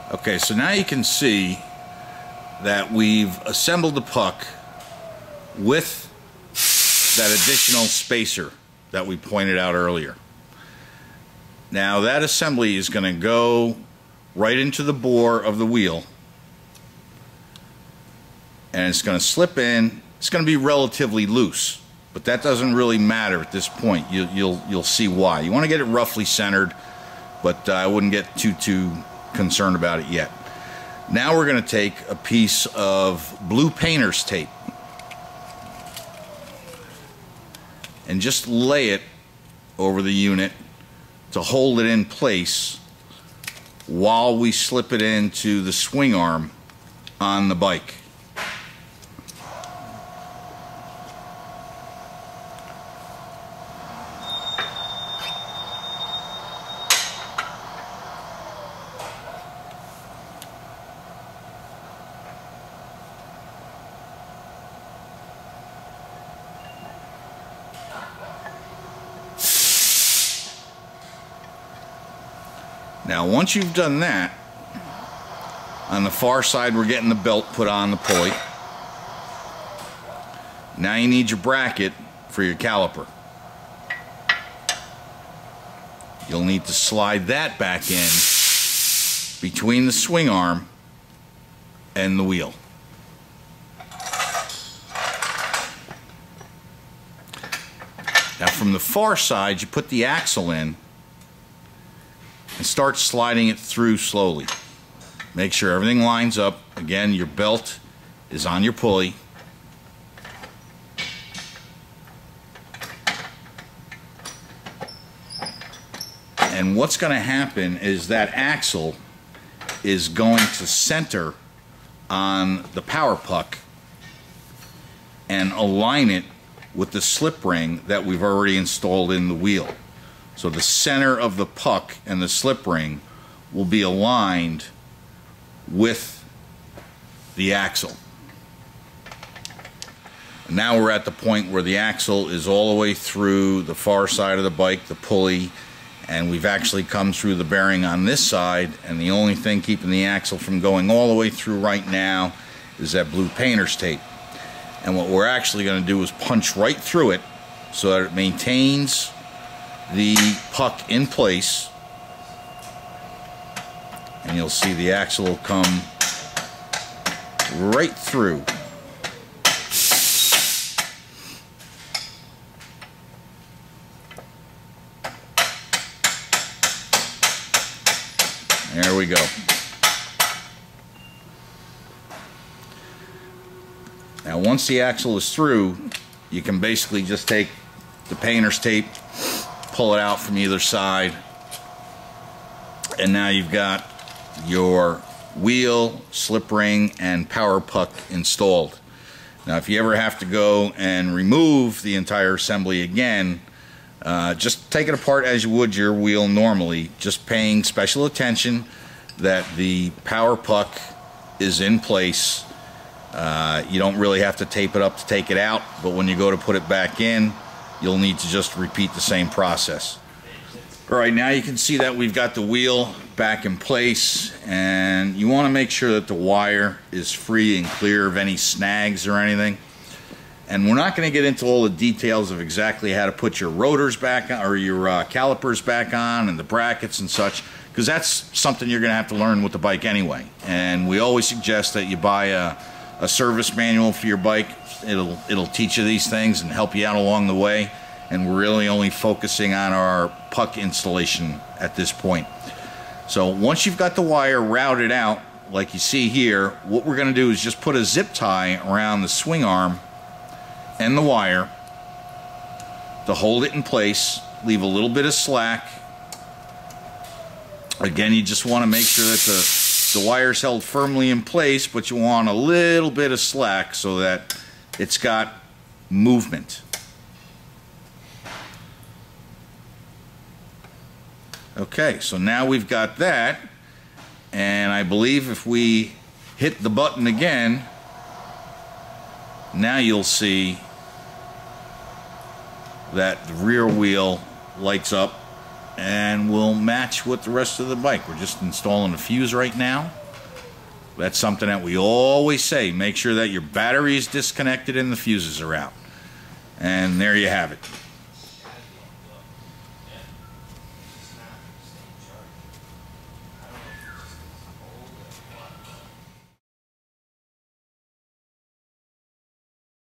Okay, so now you can see that we've assembled the puck with that additional spacer that we pointed out earlier. Now that assembly is going to go right into the bore of the wheel, and it's going to slip in. It's going to be relatively loose, but that doesn't really matter at this point. You'll see why. You want to get it roughly centered, but I wouldn't get too concerned about it yet. Now we're going to take a piece of blue painter's tape and just lay it over the unit to hold it in place while we slip it into the swing arm on the bike. Now once you've done that, on the far side we're getting the belt put on the pulley. Now you need your bracket for your caliper. You'll need to slide that back in between the swing arm and the wheel. Now from the far side you put the axle in and start sliding it through slowly. Make sure everything lines up. Again, your belt is on your pulley. And what's going to happen is that axle is going to center on the power puck and align it with the slip ring that we've already installed in the wheel. So the center of the puck and the slip ring will be aligned with the axle. And now we're at the point where the axle is all the way through the far side of the bike, the pulley, and we've actually come through the bearing on this side, and the only thing keeping the axle from going all the way through right now is that blue painter's tape. And what we're actually going to do is punch right through it so that it maintains the puck in place, and you'll see the axle will come right through. There we go. Now once the axle is through, you can basically just take the painter's tape, pull it out from either side, and now you've got your wheel, slip ring, and power puck installed. Now if you ever have to go and remove the entire assembly again, just take it apart as you would your wheel normally, just paying special attention that the power puck is in place. You don't really have to tape it up to take it out, but when you go to put it back in, you'll need to just repeat the same process. All right, now you can see that we've got the wheel back in place, and you want to make sure that the wire is free and clear of any snags or anything. And we're not going to get into all the details of exactly how to put your rotors back on, or your calipers back on, and the brackets and such, because that's something you're going to have to learn with the bike anyway. And we always suggest that you buy a service manual for your bike. It'll teach you these things and help you out along the way, and we're really only focusing on our puck installation at this point. So once you've got the wire routed out like you see here, what we're going to do is just put a zip tie around the swing arm and the wire to hold it in place. Leave a little bit of slack. Again, you just want to make sure that the wire's held firmly in place, but you want a little bit of slack so that it's got movement. Okay, so now we've got that, and I believe if we hit the button again, now you'll see that the rear wheel lights up and will match with the rest of the bike. We're just installing a fuse right now. That's something that we always say. Make sure that your battery is disconnected and the fuses are out. And there you have it.